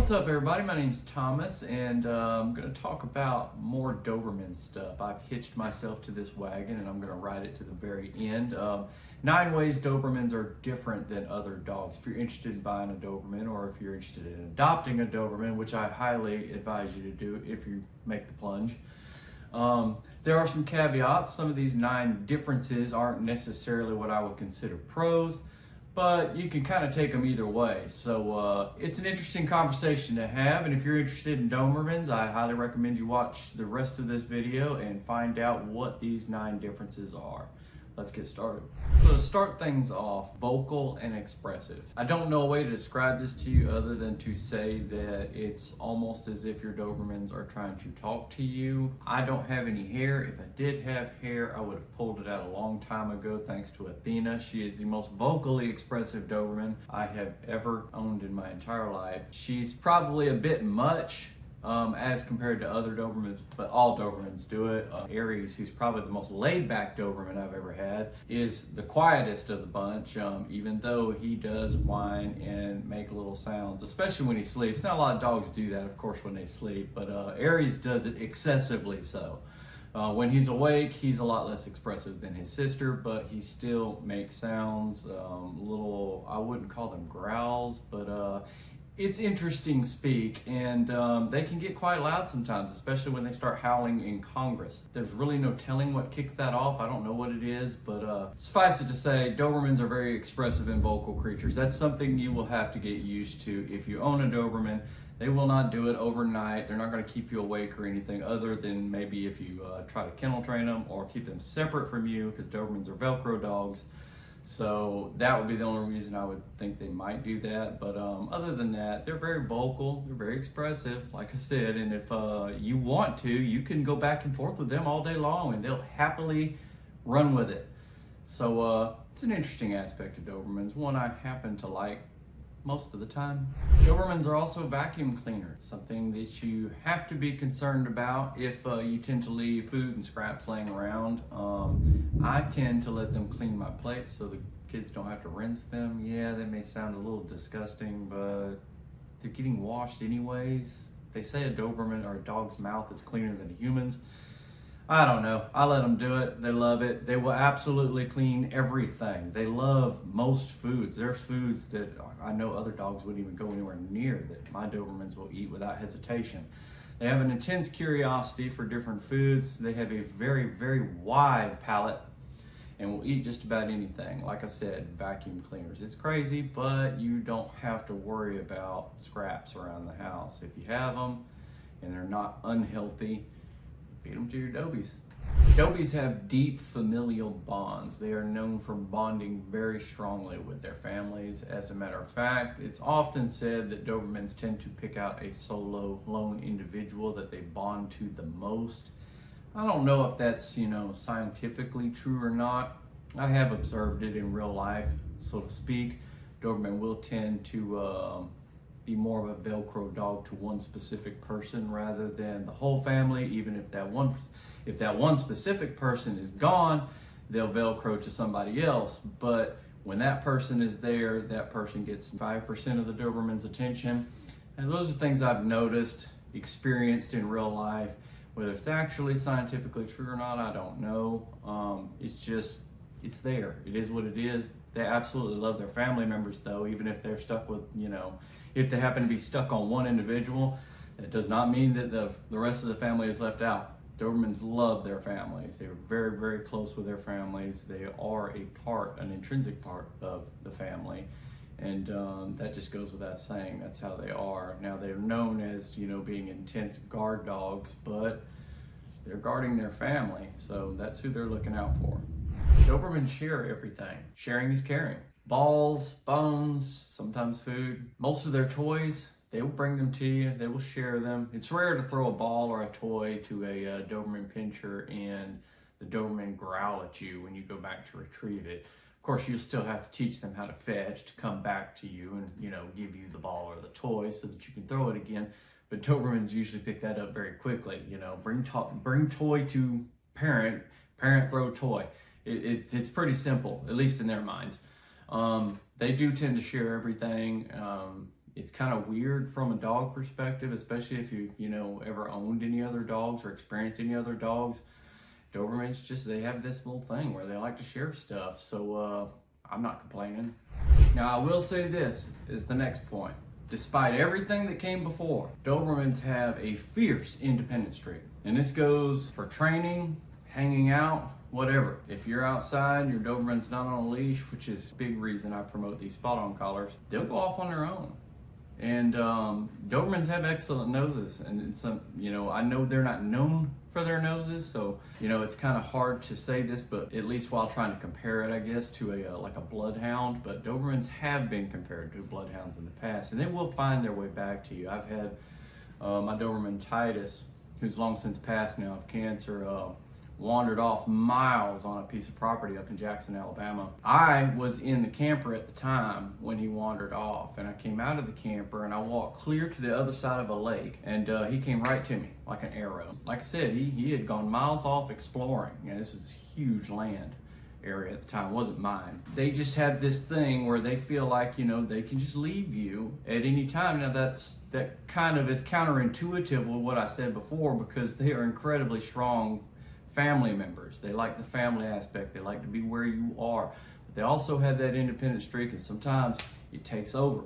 What's up, everybody? My name's Thomas, and I'm going to talk about more Doberman stuff. I've hitched myself to this wagon, and I'm going to ride it to the very end. 9 ways Dobermans are different than other dogs. If you're interested in buying a Doberman, or if you're interested in adopting a Doberman, which I highly advise you to do if you make the plunge. There are some caveats. Some of these 9 differences aren't necessarily what I would consider pros, but you can kind of take them either way. So it's an interesting conversation to have, and if you're interested in Dobermans, I highly recommend you watch the rest of this video and find out what these 9 differences are. Let's get started. So to start things off, vocal and expressive. I don't know a way to describe this to you other than to say that it's almost as if your Dobermans are trying to talk to you. I don't have any hair. If I did have hair, I would have pulled it out a long time ago thanks to Athena. She is the most vocally expressive Doberman I have ever owned in my entire life. She's probably a bit much as compared to other Dobermans, but all Dobermans do it. Aries, who's probably the most laid-back Doberman I've ever had, is the quietest of the bunch, even though he does whine and make little sounds, especially when he sleeps. Not a lot of dogs do that, of course, when they sleep, but Aries does it excessively so. When he's awake, he's a lot less expressive than his sister, but he still makes sounds, little, I wouldn't call them growls, but it's interesting speak, and they can get quite loud sometimes, especially when they start howling in Congress. There's really no telling what kicks that off. I don't know what it is, but suffice it to say, Dobermans are very expressive and vocal creatures. That's something you will have to get used to if you own a Doberman. They will not do it overnight. They're not going to keep you awake or anything other than maybe if you try to kennel train them or keep them separate from you, because Dobermans are Velcro dogs. So that would be the only reason I would think they might do that. But other than that, they're very vocal, they're very expressive, like I said. And if you want to, you can go back and forth with them all day long and they'll happily run with it. So it's an interesting aspect of Dobermans, one I happen to like most of the time. Dobermans are also vacuum cleaners, something that you have to be concerned about if you tend to leave food and scraps laying around. I tend to let them clean my plates so the kids don't have to rinse them. Yeah, that may sound a little disgusting, but they're getting washed anyways. They say a Doberman or a dog's mouth is cleaner than a human's. I don't know. I let them do it. They love it. They will absolutely clean everything. They love most foods. There's foods that I know other dogs wouldn't even go anywhere near that my Dobermans will eat without hesitation. They have an intense curiosity for different foods. They have a very, very wide palate and will eat just about anything. Like I said, vacuum cleaners. It's crazy, but you don't have to worry about scraps around the house. If you have them and they're not unhealthy, feed them to your Dobies. Dobies have deep familial bonds. They are known for bonding very strongly with their families. As a matter of fact, it's often said that Dobermans tend to pick out a solo, lone individual that they bond to the most. I don't know if that's, scientifically true or not. I have observed it in real life, so to speak. Doberman will tend to be more of a Velcro dog to one specific person rather than the whole family. Even if that one specific person is gone, they'll Velcro to somebody else. But when that person is there, that person gets 5% of the Doberman's attention. And those are things I've noticed, experienced in real life. Whether it's actually scientifically true or not, I don't know. It's there. It is what it is. They absolutely love their family members though, even if they're stuck with, if they happen to be stuck on one individual, that does not mean that the rest of the family is left out. Dobermans love their families. They're very, very close with their families. They are an intrinsic part of the family. And that just goes without saying. That's how they are. Now they're known as, being intense guard dogs, but they're guarding their family. So that's who they're looking out for. Dobermans share everything. Sharing is caring. Balls, bones, sometimes food. Most of their toys, they will bring them to you. They will share them. It's rare to throw a ball or a toy to a Doberman pinscher and the Doberman growl at you when you go back to retrieve it. Of course, you still have to teach them how to fetch, to come back to you and, give you the ball or the toy so that you can throw it again. But Dobermans usually pick that up very quickly. Bring toy to parent, parent throw toy. It's pretty simple, at least in their minds. They do tend to share everything. It's kind of weird from a dog perspective, especially if you've, ever owned any other dogs or experienced any other dogs. Dobermans they have this little thing where they like to share stuff. So I'm not complaining. Now I will say this is the next point. Despite everything that came before, Dobermans have a fierce independent streak. And this goes for training, hanging out, whatever. If you're outside, your Doberman's not on a leash, which is a big reason I promote these spot-on collars, they'll go off on their own. And Dobermans have excellent noses, and some, I know they're not known for their noses, so it's kind of hard to say this, but at least while trying to compare it, I guess, to a bloodhound. But Dobermans have been compared to bloodhounds in the past, and they will find their way back to you. I've had my Doberman Titus, who's long since passed now of cancer, wandered off miles on a piece of property up in Jackson, Alabama. I was in the camper at the time when he wandered off, and I came out of the camper and I walked clear to the other side of a lake, and he came right to me like an arrow. Like I said, he had gone miles off exploring. This was huge land area at the time, it wasn't mine. They just have this thing where they feel like, they can just leave you at any time. Now that kind of is counterintuitive with what I said before, because they are incredibly strong family members. They like the family aspect. They like to be where you are. But they also have that independent streak, and sometimes it takes over.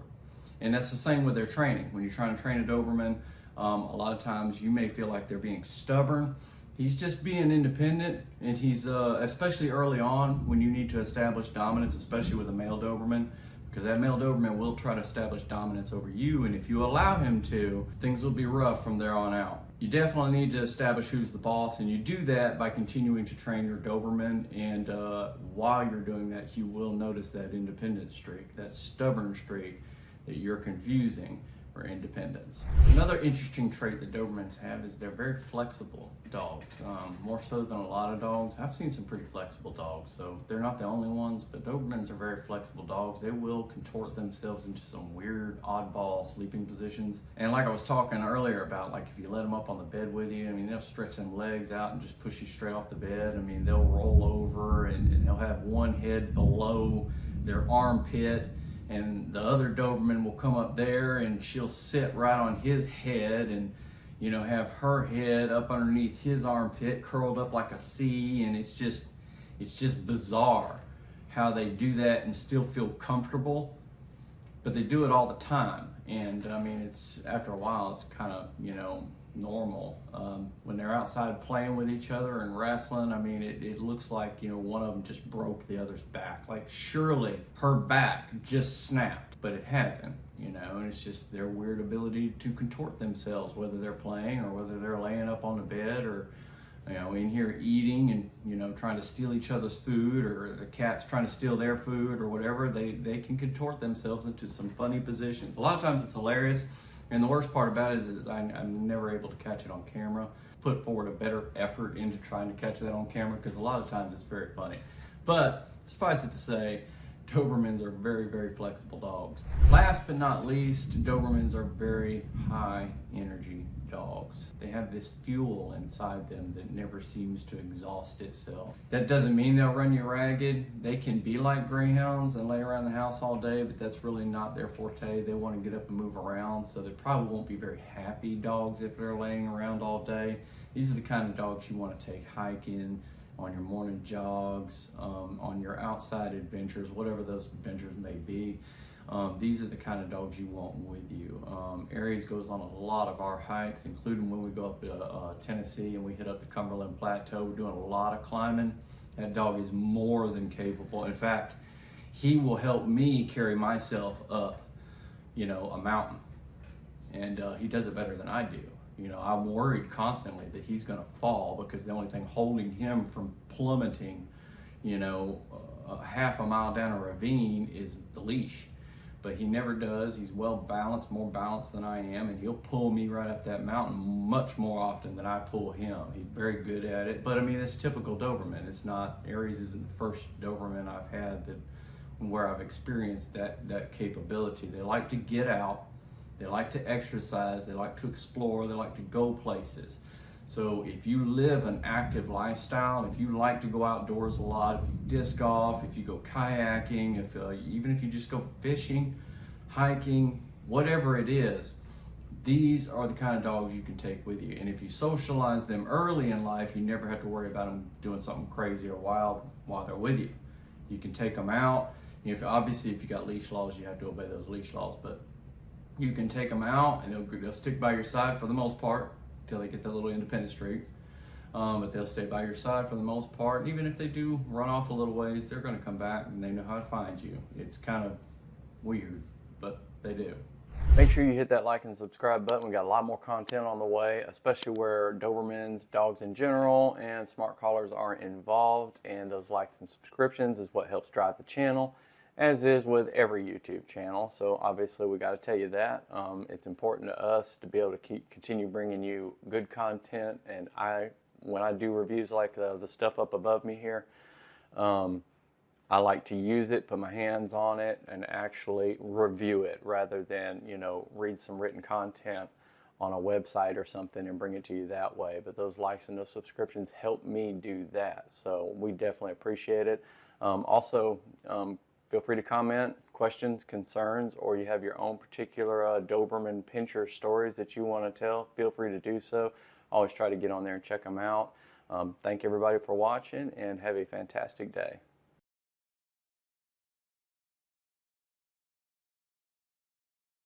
And that's the same with their training. When you're trying to train a Doberman, a lot of times you may feel like they're being stubborn. He's just being independent, and he's, especially early on when you need to establish dominance, especially with a male Doberman, because that male Doberman will try to establish dominance over you, and if you allow him to, things will be rough from there on out. You definitely need to establish who's the boss, and you do that by continuing to train your Doberman, and while you're doing that, you will notice that independent streak, that stubborn streak that you're confusing for independence. Another interesting trait that Dobermans have is they're very flexible dogs, more so than a lot of dogs. I've seen some pretty flexible dogs, so they're not the only ones, but Dobermans are very flexible dogs. They will contort themselves into some weird oddball sleeping positions. And like I was talking earlier about, like if you let them up on the bed with you, they'll stretch them legs out and just push you straight off the bed. They'll roll over and they'll have one head below their armpit, and the other Doberman will come up there and she'll sit right on his head and have her head up underneath his armpit, curled up like a C. And it's just bizarre how they do that and still feel comfortable, but they do it all the time. And it's, after a while, it's kind of normal. When they're outside playing with each other and wrestling, it looks like one of them just broke the other's back. Like, surely her back just snapped, but it hasn't. And it's just their weird ability to contort themselves, whether they're playing or whether they're laying up on the bed, or in here eating and trying to steal each other's food, or the cat's trying to steal their food or whatever. They can contort themselves into some funny positions. A lot of times it's hilarious. And the worst part about it is I'm never able to catch it on camera. Put forward a better effort into trying to catch that on camera, because a lot of times it's very funny. But suffice it to say, Dobermans are very, very flexible dogs. Last but not least, Dobermans are very high energy dogs. They have this fuel inside them that never seems to exhaust itself. That doesn't mean they'll run you ragged. They can be like greyhounds and lay around the house all day, but that's really not their forte. They want to get up and move around, so they probably won't be very happy dogs if they're laying around all day. These are the kind of dogs you want to take hiking, on your morning jogs, on your outside adventures, whatever those adventures may be. These are the kind of dogs you want with you. Aries goes on a lot of our hikes, including when we go up to Tennessee and we hit up the Cumberland Plateau. We're doing a lot of climbing. That dog is more than capable. In fact, he will help me carry myself up, a mountain. And he does it better than I do. I'm worried constantly that he's going to fall, because the only thing holding him from plummeting, half a mile down a ravine is the leash. But he never does. He's well balanced, more balanced than I am, and he'll pull me right up that mountain much more often than I pull him. He's very good at it. But it's typical Doberman. It's not, Aries isn't the first Doberman I've had where I've experienced that capability. They like to get out. They like to exercise, they like to explore, they like to go places. So if you live an active lifestyle, if you like to go outdoors a lot, if you disc golf, if you go kayaking, even if you just go fishing, hiking, whatever it is, these are the kind of dogs you can take with you. And if you socialize them early in life, you never have to worry about them doing something crazy or wild while they're with you. You can take them out. Obviously, if you got leash laws, you have to obey those leash laws, but you can take them out and they'll stick by your side for the most part until they get that little independent streak. But they'll stay by your side for the most part. Even if they do run off a little ways, they're going to come back and they know how to find you. It's kind of weird, but they do. Make sure you hit that like and subscribe button. We got a lot more content on the way, especially where Dobermans, dogs in general, and smart collars are involved. And those likes and subscriptions is what helps drive the channel, as is with every YouTube channel. So obviously we got to tell you that. It's important to us to be able to continue bringing you good content. And when I do reviews like the stuff up above me here, I like to use it, put my hands on it, and actually review it rather than, read some written content on a website or something and bring it to you that way. But those likes and those subscriptions help me do that. So we definitely appreciate it. Also, feel free to comment questions, concerns, or you have your own particular Doberman pincher stories that you want to tell. Feel free to do so. Always try to get on there and check them out. Thank everybody for watching and have a fantastic day.